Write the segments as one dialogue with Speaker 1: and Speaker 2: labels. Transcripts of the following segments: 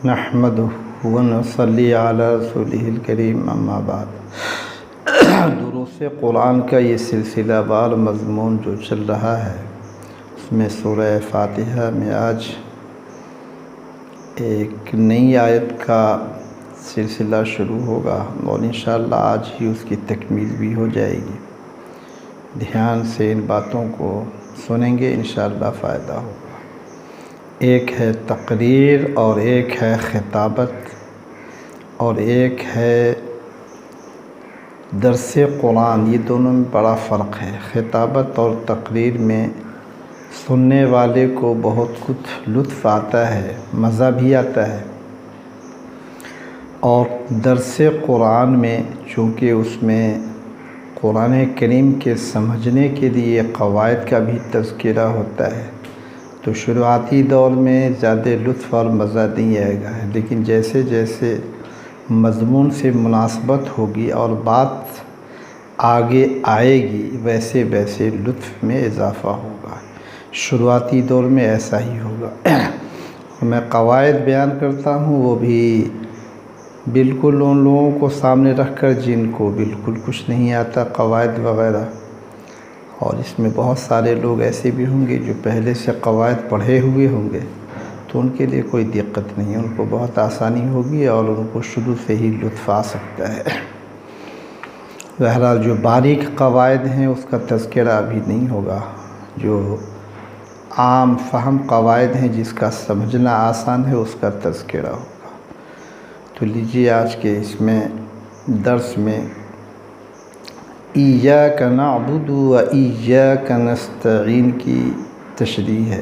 Speaker 1: نحمدہ و نصلی علی رسولہ الکریم اما بعد۔ دروس قرآن کا یہ سلسلہ وار مضمون جو چل رہا ہے، اس میں سورہ فاتحہ میں آج ایک نئی آیت کا سلسلہ شروع ہوگا اور انشاءاللہ آج ہی اس کی تکمیل بھی ہو جائے گی۔ دھیان سے ان باتوں کو سنیں گے، انشاءاللہ فائدہ ہوگا۔ ایک ہے تقریر اور ایک ہے خطابت اور ایک ہے درس قرآن، یہ دونوں میں بڑا فرق ہے۔ خطابت اور تقریر میں سننے والے کو بہت کچھ لطف آتا ہے، مزہ بھی آتا ہے، اور درس قرآن میں چونکہ اس میں قرآن کریم کے سمجھنے کے لیے قواعد کا بھی تذکرہ ہوتا ہے، تو شروعاتی دور میں زیادہ لطف اور مزہ نہیں آئے گا، لیکن جیسے جیسے مضمون سے مناسبت ہوگی اور بات آگے آئے گی ویسے ویسے لطف میں اضافہ ہوگا۔ شروعاتی دور میں ایسا ہی ہوگا۔ میں قواعد بیان کرتا ہوں، وہ بھی بالکل ان لوگوں کو سامنے رکھ کر جن کو بالکل کچھ نہیں آتا قواعد وغیرہ، اور اس میں بہت سارے لوگ ایسے بھی ہوں گے جو پہلے سے قواعد پڑھے ہوئے ہوں گے، تو ان کے لیے کوئی دقت نہیں، ان کو بہت آسانی ہوگی اور ان کو شروع سے ہی لطف آ سکتا ہے۔ بہرحال جو باریک قواعد ہیں اس کا تذکرہ ابھی نہیں ہوگا، جو عام فہم قواعد ہیں جس کا سمجھنا آسان ہے اس کا تذکرہ ہوگا۔ تو لیجیے آج کے اس میں درس میں ایاک نعبد و ایاک نستعین کی تشریح ہے۔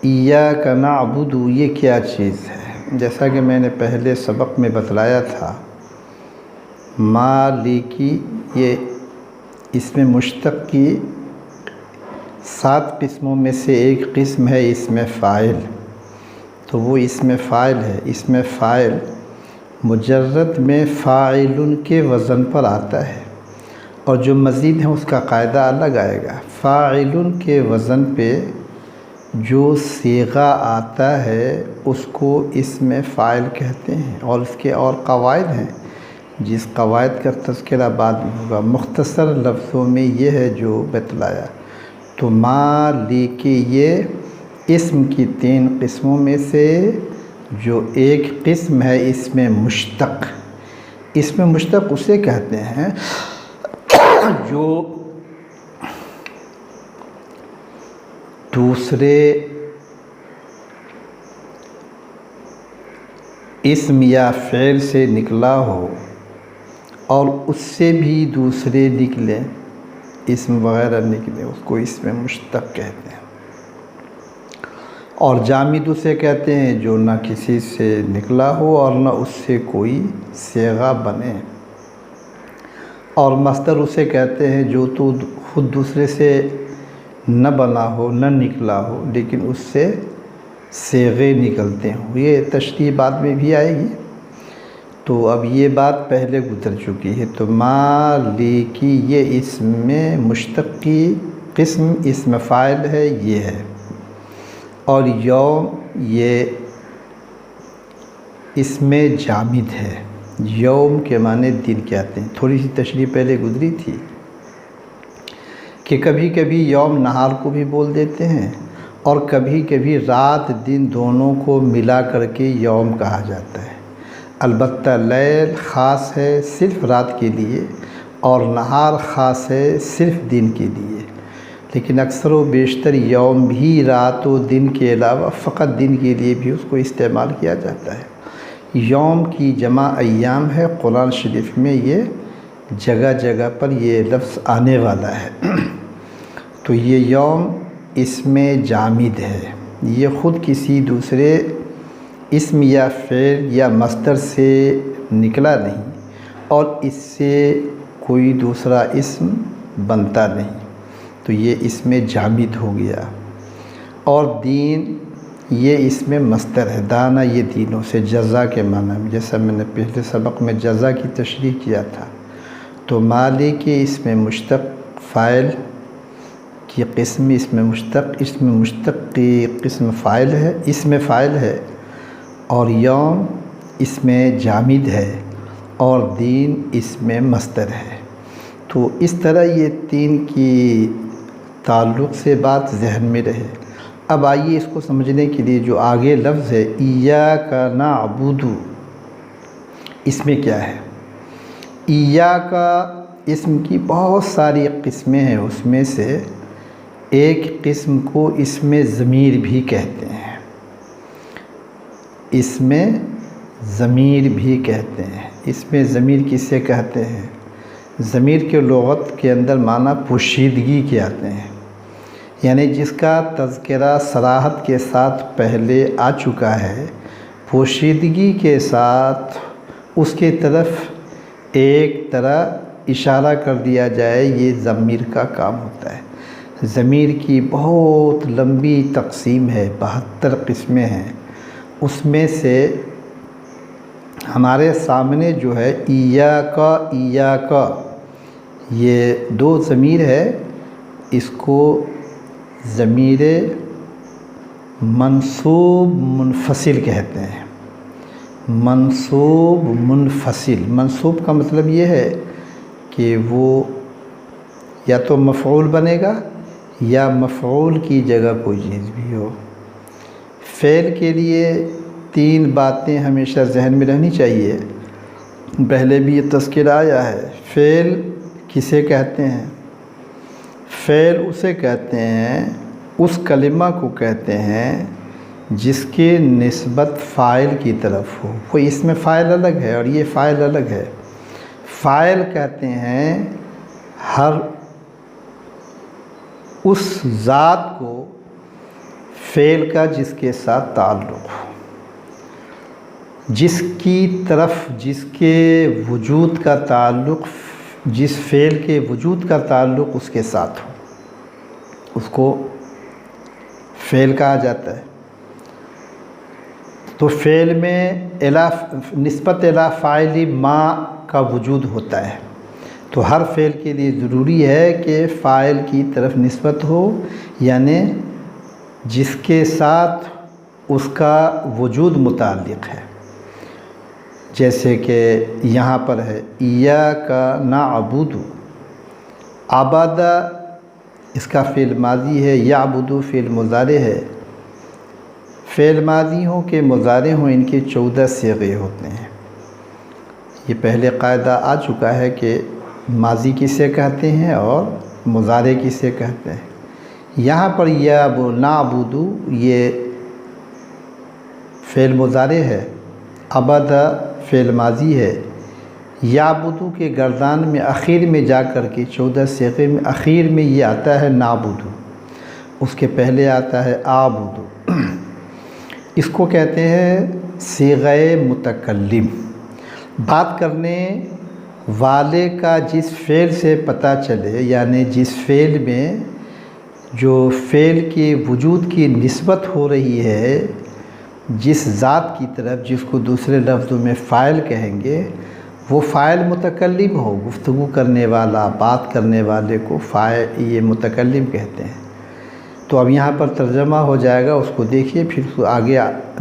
Speaker 1: ایاک نعبد یہ کیا چیز ہے؟ جیسا کہ میں نے پہلے سبق میں بتلایا تھا، مالکی یہ اسم مشتق کی 7 قسموں میں سے ایک قسم ہے اسم فاعل، تو وہ اسم فاعل ہے۔ اسم فاعل مجرد میں فاعل کے وزن پر آتا ہے، اور جو مزید ہے اس کا قاعدہ الگ آئے گا۔ فاعل کے وزن پہ جو صیغہ آتا ہے اس کو اسم فاعل کہتے ہیں، اور اس کے اور قواعد ہیں جس قواعد کا تذکرہ بعد میں ہوگا۔ مختصر لفظوں میں یہ ہے جو بتلایا۔ تو مالک یہ اسم کی 3 قسموں میں سے جو ایک قسم ہے اسم مشتق۔ اسم مشتق اسے کہتے ہیں جو دوسرے اسم یا فعل سے نکلا ہو اور اس سے بھی دوسرے نکلے، اسم وغیرہ نکلے، اس کو اسم مشتق کہتے ہیں۔ اور جامد اسے کہتے ہیں جو نہ کسی سے نکلا ہو اور نہ اس سے کوئی صیغہ بنے، اور مصدر اسے کہتے ہیں جو تو خود دوسرے سے نہ بنا ہو نہ نکلا ہو لیکن اس سے صیغے نکلتے ہوں۔ یہ تشریح بعد میں بھی آئے گی، تو اب یہ بات پہلے گزر چکی ہے۔ تو مالکی یہ اسم مشتق کی قسم اسم فاعل ہے، یہ ہے۔ اور یوم یہ اسم جامد ہے۔ یوم کے معنی دن کہتے ہیں۔ تھوڑی سی تشریح پہلے گزری تھی کہ کبھی کبھی یوم نہار کو بھی بول دیتے ہیں، اور کبھی کبھی رات دن دونوں کو ملا کر کے یوم کہا جاتا ہے۔ البتہ لیل خاص ہے صرف رات کے لیے، اور نہار خاص ہے صرف دن کے لیے، لیکن اکثر و بیشتر یوم بھی رات و دن کے علاوہ فقط دن کے لیے بھی اس کو استعمال کیا جاتا ہے۔ یوم کی جمع ایام ہے، قرآن شریف میں یہ جگہ جگہ پر یہ لفظ آنے والا ہے۔ تو یہ یوم اسم جامد ہے، یہ خود کسی دوسرے اسم یا فعل یا مصدر سے نکلا نہیں، اور اس سے کوئی دوسرا اسم بنتا نہیں، تو یہ اسم جامد ہو گیا۔ اور دین یہ اسم مصدر ہے، دانا یہ دینوں سے، جزا کے معنی میں، جیسا میں نے پہلے سبق میں جزا کی تشریح کیا تھا۔ تو مالک اسم مشتق فاعل کی قسم اسم مشتق کی قسم فاعل ہے، اسم فاعل ہے، اور یوم اس میں جامد ہے اور دین اس میں مصدر ہے۔ تو اس طرح یہ تین کی تعلق سے بات ذہن میں رہے۔ اب آئیے اس کو سمجھنے کے لیے جو آگے لفظ ہے ایاک نعبد، اس میں کیا ہے؟ ایاک اسم کی بہت ساری قسمیں ہیں، اس میں سے ایک قسم کو اسم ضمیر بھی کہتے ہیں، اسم ضمیر بھی کہتے ہیں۔ اسم ضمیر کسے کہتے ہیں؟ ضمیر کے لغت کے اندر معنی پوشیدگی کے آتے ہیں، یعنی جس کا تذکرہ صراحت کے ساتھ پہلے آ چکا ہے، پوشیدگی کے ساتھ اس کے طرف ایک طرح اشارہ کر دیا جائے، یہ ضمیر کا کام ہوتا ہے۔ ضمیر کی بہت لمبی تقسیم ہے، 72 قسمیں ہیں، اس میں سے ہمارے سامنے جو ہے ایاک ایاک، یہ دو ضمیر ہے، اس کو ضمیر منصوب منفصل کہتے ہیں۔ منصوب منفصل، منصوب کا مطلب یہ ہے کہ وہ یا تو مفعول بنے گا یا مفعول کی جگہ کوئی چیز بھی ہو۔ فعل کے لیے 3 باتیں ہمیشہ ذہن میں رہنی چاہیے، پہلے بھی یہ تذکرہ آیا ہے۔ فعل کسے کہتے ہیں؟ فعل اسے کہتے ہیں، اس کلمہ کو کہتے ہیں جس کے نسبت فاعل کی طرف ہو۔ کوئی اس میں فاعل الگ ہے اور یہ فاعل الگ ہے۔ فاعل کہتے ہیں ہر اس ذات کو فعل کا جس کے ساتھ تعلق ہو، جس کی طرف جس کے وجود کا تعلق، جس فعل کے وجود کا تعلق اس کے ساتھ ہو، اس کو فعل کہا جاتا ہے۔ تو فعل میں نسبت الی فاعل ما کا وجود ہوتا ہے، تو ہر فعل کے لیے ضروری ہے کہ فاعل کی طرف نسبت ہو، یعنی جس کے ساتھ اس کا وجود متعلق ہے۔ جیسے کہ یہاں پر ہے ایاک نعبد، عبد اس کا فعل ماضی ہے، یعبد فعل مضارع ہے۔ فعل ماضی ہوں کہ مضارع ہوں، ان کے 14 صیغے ہوتے ہیں۔ یہ پہلے قاعدہ آ چکا ہے کہ ماضی کسے کہتے ہیں اور مضارع کسے کہتے ہیں۔ یہاں پر نعبد یہ فعل مضارع ہے، عبد فعل ماضی ہے، یعبدو کے گردان میں اخیر میں جا کر کے 14 صیغے میں اخیر میں یہ آتا ہے نعبدو، اس کے پہلے آتا ہے اعبدو۔ اس کو کہتے ہیں صیغہ متکلم۔ بات کرنے والے کا جس فعل سے پتہ چلے، یعنی جس فعل میں جو فعل کے وجود کی نسبت ہو رہی ہے جس ذات کی طرف، جس کو دوسرے لفظوں میں فاعل کہیں گے، وہ فاعل متکلم ہو، گفتگو کرنے والا، بات کرنے والے کو فاعل یہ متکلم کہتے ہیں۔ تو اب یہاں پر ترجمہ ہو جائے گا، اس کو دیکھیے پھر آگے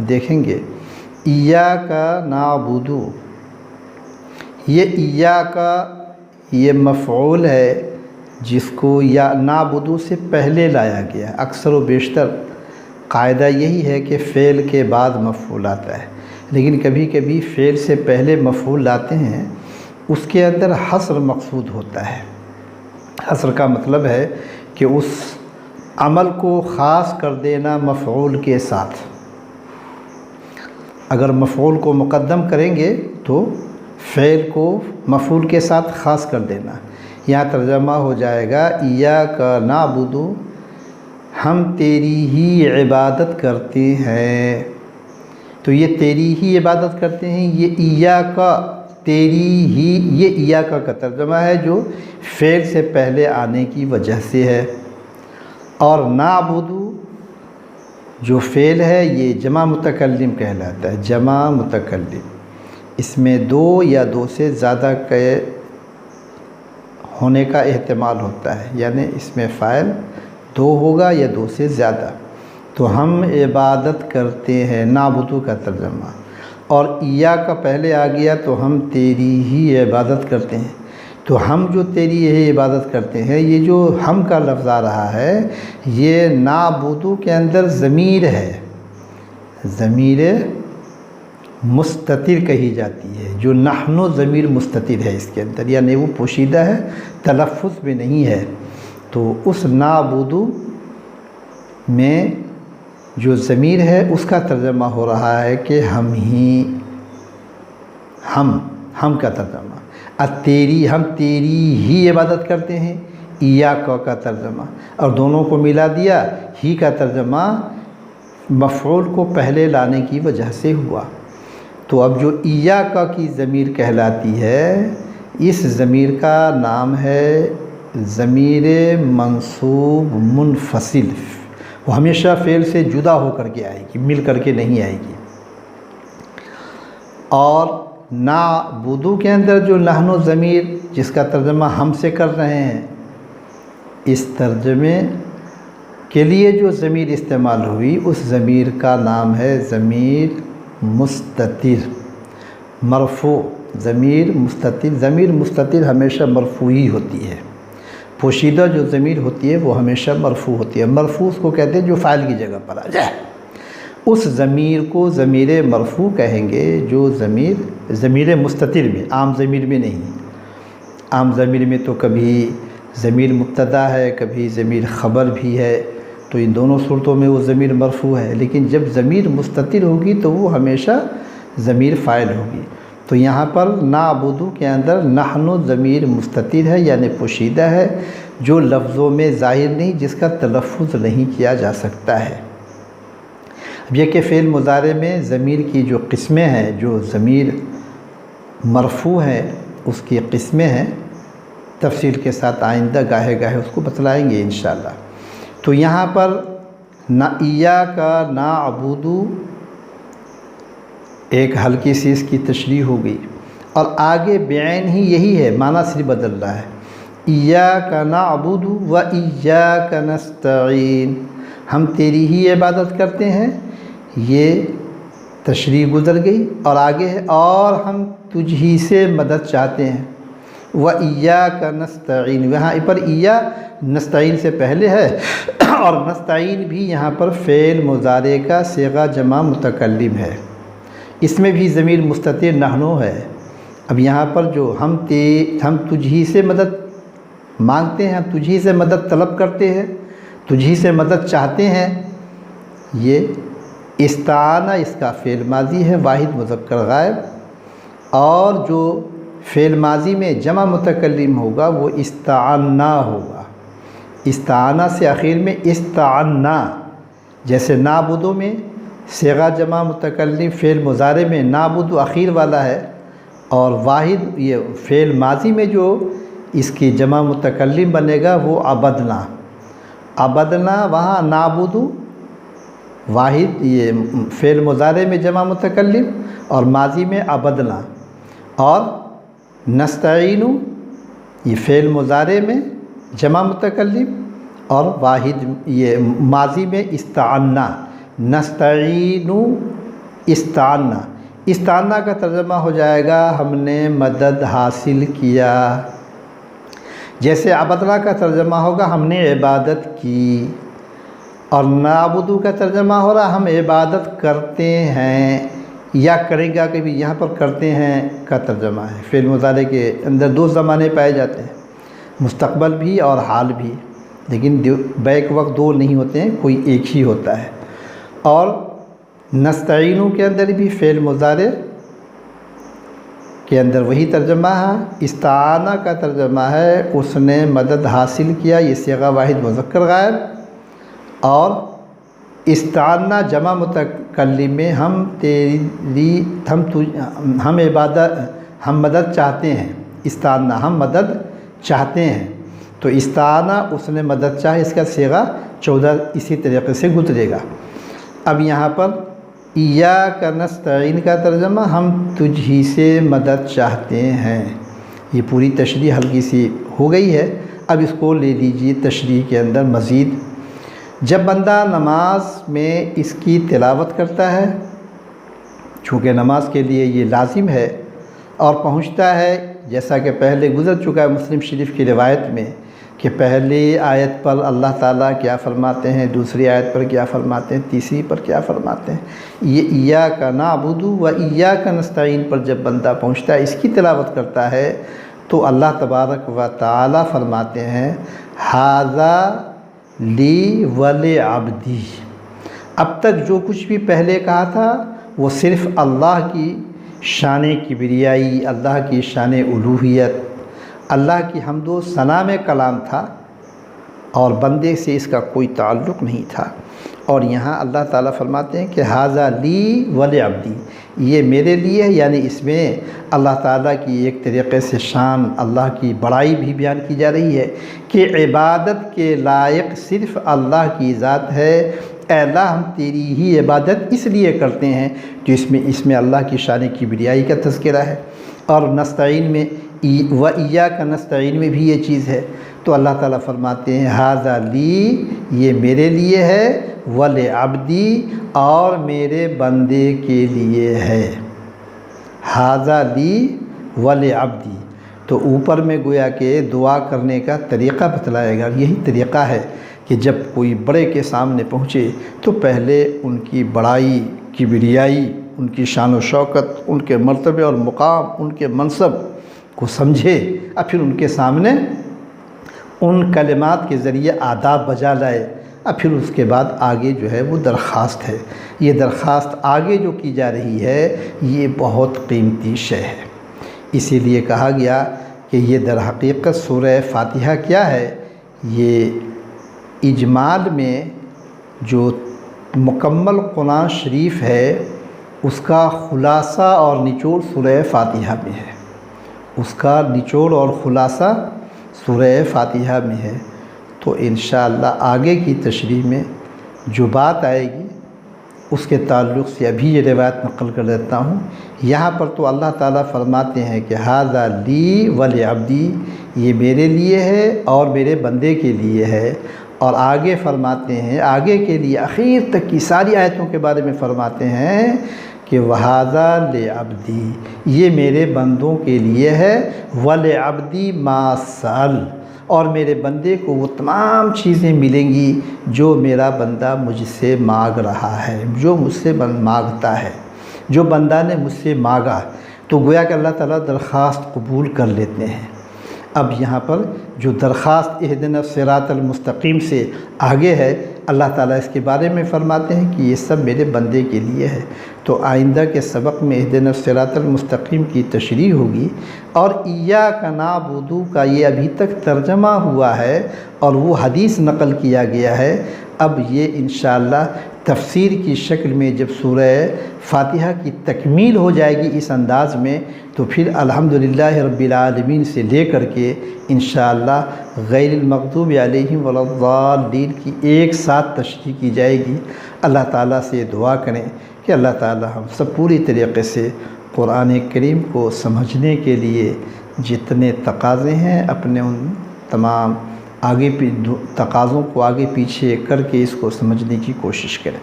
Speaker 1: دیکھیں گے۔ ایاک نعبد، یہ ایاک یہ مفعول ہے جس کو یا نعبد سے پہلے لایا گیا۔ اکثر و بیشتر قاعدہ یہی ہے کہ فعل کے بعد مفعول آتا ہے، لیکن کبھی کبھی فعل سے پہلے مفعول لاتے ہیں، اس کے اندر حصر مقصود ہوتا ہے۔ حصر کا مطلب ہے کہ اس عمل کو خاص کر دینا مفعول کے ساتھ۔ اگر مفعول کو مقدم کریں گے تو فعل کو مفعول کے ساتھ خاص کر دینا۔ یہاں ترجمہ ہو جائے گا ایاک نعبد، ہم تیری ہی عبادت کرتے ہیں۔ تو یہ تیری ہی عبادت کرتے ہیں، یہ ایاک تیری ہی، یہ ایاک کا ترجمہ ہے جو فعل سے پہلے آنے کی وجہ سے ہے۔ اور نعبد جو فعل ہے یہ جمع متکلم کہلاتا ہے، جمع متکلم۔ اس میں 2 یا 2 سے زیادہ کے ہونے کا احتمال ہوتا ہے، یعنی اس میں فاعل 2 ہوگا یا 2 سے زیادہ۔ تو ہم عبادت کرتے ہیں، نعبدو کا ترجمہ، اور ایا کا پہلے آ گیا تو ہم تیری ہی عبادت کرتے ہیں۔ تو ہم جو تیری یہ عبادت کرتے ہیں، یہ جو ہم کا لفظ آ رہا ہے یہ نعبدو کے اندر ضمیر ہے، ضمیر مستتر کہی جاتی ہے، جو نحن ضمیر مستتر ہے اس کے اندر، یعنی وہ پوشیدہ ہے، تلفظ میں نہیں ہے۔ تو اس نعبدو میں جو ضمیر ہے اس کا ترجمہ ہو رہا ہے کہ ہم ہی، ہم کا ترجمہ، ہم تیری ہی عبادت کرتے ہیں، ایاک کا ترجمہ، اور دونوں کو ملا دیا، ہی کا ترجمہ مفعول کو پہلے لانے کی وجہ سے ہوا۔ تو اب جو ایاک کی ضمیر کہلاتی ہے، اس ضمیر کا نام ہے ضمیر منصوب منفصل، وہ ہمیشہ فعل سے جدا ہو کر کے آئے گی، مل کر کے نہیں آئے گی۔ اور نعبدو کے اندر جو نحن ضمیر جس کا ترجمہ ہم سے کر رہے ہیں، اس ترجمے کے لیے جو ضمیر استعمال ہوئی اس ضمیر کا نام ہے ضمیر مستتر، مرفوع، ضمیر مستتر۔ ضمیر مستتر ہمیشہ مرفوع ہی ہوتی ہے، پوشیدہ جو ضمیر ہوتی ہے وہ ہمیشہ مرفوع ہوتی ہے۔ مرفوع اس کو کہتے ہیں جو فاعل کی جگہ پر آ جائے، اس ضمیر کو ضمیر مرفوع کہیں گے جو ضمیر مستتر میں، عام ضمیر میں نہیں۔ عام ضمیر میں تو کبھی ضمیر مبتدا ہے، کبھی ضمیر خبر بھی ہے، تو ان دونوں صورتوں میں وہ ضمیر مرفوع ہے، لیکن جب ضمیر مستتر ہوگی تو وہ ہمیشہ ضمیر فاعل ہوگی۔ تو یہاں پر نعبدو کے اندر نحن ضمیر مستتر ہے، یعنی پوشیدہ ہے، جو لفظوں میں ظاہر نہیں، جس کا تلفظ نہیں کیا جا سکتا ہے۔ اب یہ کہ فعل مضارع میں ضمیر کی جو قسمیں ہیں، جو ضمیر مرفوع ہیں اس کی قسمیں ہیں، تفصیل کے ساتھ آئندہ گاہے گاہے اس کو بتلائیں گے انشاءاللہ۔ تو یہاں پر ایاک نعبدو ایک ہلکی سی اس کی تشریح ہو گئی، اور آگے بعین ہی یہی ہے، معنی صرف بدل رہا ہے۔ ایاک نعبد و ایاک نستعین، ہم تیری ہی عبادت کرتے ہیں، یہ تشریح گزر گئی، اور آگے ہے اور ہم تجھ ہی سے مدد چاہتے ہیں، و ایاک نستعین، وہاں پر ایا نستعین سے پہلے ہے، اور نستعین بھی یہاں پر فعل مضارع کا صیغہ جمع متکلم ہے، اس میں بھی ضمیر مستتر نحن ہے۔ اب یہاں پر جو ہم تجھ ہی سے مدد مانگتے ہیں، ہم تجھ ہی سے مدد طلب کرتے ہیں، تجھ ہی سے مدد چاہتے ہیں، یہ استعانہ اس کا فعل ماضی ہے، واحد مذکر غائب، اور جو فعل ماضی میں جمع متکلم ہوگا وہ استعانہ ہوگا۔ استعانہ سے آخر میں استعانہ، جیسے نعبدو میں صیغہ جمع متکلم فعل مضارع میں نعبدو اخیر والا ہے، اور واحد یہ فعل ماضی میں جو اس کی جمع متکلم بنے گا وہ عبدنا۔ عبدنا وہاں نعبدو واحد یہ فعل مضارع میں جمع متکلم، اور ماضی میں عبدنا، اور نستعین یہ فعل مضارع میں جمع متکلم، اور واحد یہ ماضی میں استعانہ، نستعین استعانہ۔ استعانہ کا ترجمہ ہو جائے گا ہم نے مدد حاصل کیا، جیسے عبدنا کا ترجمہ ہوگا ہم نے عبادت کی، اور نعبدو کا ترجمہ ہو رہا ہم عبادت کرتے ہیں یا کریں گا، کہ بھی یہاں پر کرتے ہیں کا ترجمہ ہے۔ فعل مضارع کے اندر دو زمانے پائے جاتے ہیں، مستقبل بھی اور حال بھی، لیکن بیک وقت دو نہیں ہوتے ہیں، کوئی ایک ہی ہوتا ہے۔ اور نستعینو کے اندر بھی فعل مضارع کے اندر وہی ترجمہ ہے، استعانہ کا ترجمہ ہے اس نے مدد حاصل کیا، یہ صیغہ واحد مذکر غائب، اور استعانہ جمع متکلم میں ہم مدد چاہتے ہیں، استعانہ ہم مدد چاہتے ہیں، تو استعانہ اس نے مدد چاہے، اس کا صیغہ 14 اسی طریقے سے گزرے گا۔ اب یہاں پر ایاک نستعین کا ترجمہ ہم تجھ ہی سے مدد چاہتے ہیں، یہ پوری تشریح ہلکی سی ہو گئی ہے۔ اب اس کو لے لیجیے تشریح کے اندر مزید، جب بندہ نماز میں اس کی تلاوت کرتا ہے، چونکہ نماز کے لیے یہ لازم ہے، اور پہنچتا ہے جیسا کہ پہلے گزر چکا ہے مسلم شریف کی روایت میں کہ پہلی آیت پر اللہ تعالیٰ کیا فرماتے ہیں، دوسری آیت پر کیا فرماتے ہیں، تیسری پر کیا فرماتے ہیں، یہ ایاک نعبد و ایاک نستعین پر جب بندہ پہنچتا ہے، اس کی تلاوت کرتا ہے، تو اللہ تبارک و تعالیٰ فرماتے ہیں ھذا لی ولعبدی۔ اب تک جو کچھ بھی پہلے کہا تھا وہ صرف اللہ کی شان کبریائی، اللہ کی شان الوہیت، اللہ کی حمد و ثنا میں کلام تھا، اور بندے سے اس کا کوئی تعلق نہیں تھا۔ اور یہاں اللہ تعالیٰ فرماتے ہیں کہ ھذا لی ولعبدی، یہ میرے لیے ہے، یعنی اس میں اللہ تعالیٰ کی ایک طریقے سے شان، اللہ کی بڑائی بھی بیان کی جا رہی ہے کہ عبادت کے لائق صرف اللہ کی ذات ہے۔ اے اللہ، ہم تیری ہی عبادت اس لیے کرتے ہیں کہ اس میں اللہ کی شان کبریائی کا تذکرہ ہے، اور نستعین میں و ایاک نستعین میں بھی یہ چیز ہے۔ تو اللہ تعالیٰ فرماتے ہیں ھذا لی، یہ میرے لیے ہے، ولعبدی، اور میرے بندے کے لیے ہے۔ ھذا لی ولعبدی، تو اوپر میں گویا کہ دعا کرنے کا طریقہ بتلائے گا۔ یہی طریقہ ہے کہ جب کوئی بڑے کے سامنے پہنچے تو پہلے ان کی بڑائی، کبریائی، ان کی شان و شوکت، ان کے مرتبے اور مقام، ان کے منصب کو سمجھے، اور پھر ان کے سامنے ان کلمات کے ذریعے آداب بجا لائے، اور پھر اس کے بعد آگے جو ہے وہ درخواست ہے۔ یہ درخواست آگے جو کی جا رہی ہے یہ بہت قیمتی شے ہے، اسی لیے کہا گیا کہ یہ در حقیقت سورہ فاتحہ کیا ہے، یہ اجمال میں جو مکمل قرآن شریف ہے اس کا خلاصہ اور نچوڑ سورہ فاتحہ میں ہے، اس کا نچوڑ اور خلاصہ سورہ فاتحہ میں ہے۔ تو انشاءاللہ آگے کی تشریح میں جو بات آئے گی اس کے تعلق سے ابھی یہ روایت نقل کر دیتا ہوں۔ یہاں پر تو اللہ تعالیٰ فرماتے ہیں کہ ھذا لی ولعبدی، یہ میرے لیے ہے اور میرے بندے کے لیے ہے، اور آگے فرماتے ہیں، آگے کے لیے آخر تک کی ساری آیتوں کے بارے میں فرماتے ہیں کہ وَھذا لعبدی، یہ میرے بندوں کے لیے ہے، وَلعبدی ما سأل، اور میرے بندے کو وہ تمام چیزیں ملیں گی جو میرا بندہ مجھ سے مانگ رہا ہے، جو مجھ سے مانگتا ہے، جو بندہ نے مجھ سے مانگا۔ تو گویا کہ اللہ تعالیٰ درخواست قبول کر لیتے ہیں۔ اب یہاں پر جو درخواست اہدنا الصراط المستقیم سے آگے ہے، اللہ تعالیٰ اس کے بارے میں فرماتے ہیں کہ یہ سب میرے بندے کے لیے ہے۔ تو آئندہ کے سبق میں اہدنا الصراط المستقیم کی تشریح ہوگی، اور ایاک نعبد کا یہ ابھی تک ترجمہ ہوا ہے اور وہ حدیث نقل کیا گیا ہے۔ اب یہ انشاءاللہ تفسیر کی شکل میں جب سورہ فاتحہ کی تکمیل ہو جائے گی اس انداز میں، تو پھر الحمدللہ رب العالمین سے لے کر کے انشاءاللہ غیر المغضوب علیہم ولا الضالین کی ایک ساتھ تشریح کی جائے گی۔ اللہ تعالیٰ سے دعا کریں کہ اللہ تعالیٰ ہم سب پوری طریقے سے قرآن کریم کو سمجھنے کے لیے جتنے تقاضے ہیں اپنے ان تمام تقاضوں کو آگے پیچھے کر کے اس کو سمجھنے کی کوشش کریں۔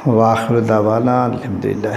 Speaker 1: وآخر دعوانا الحمدللہ۔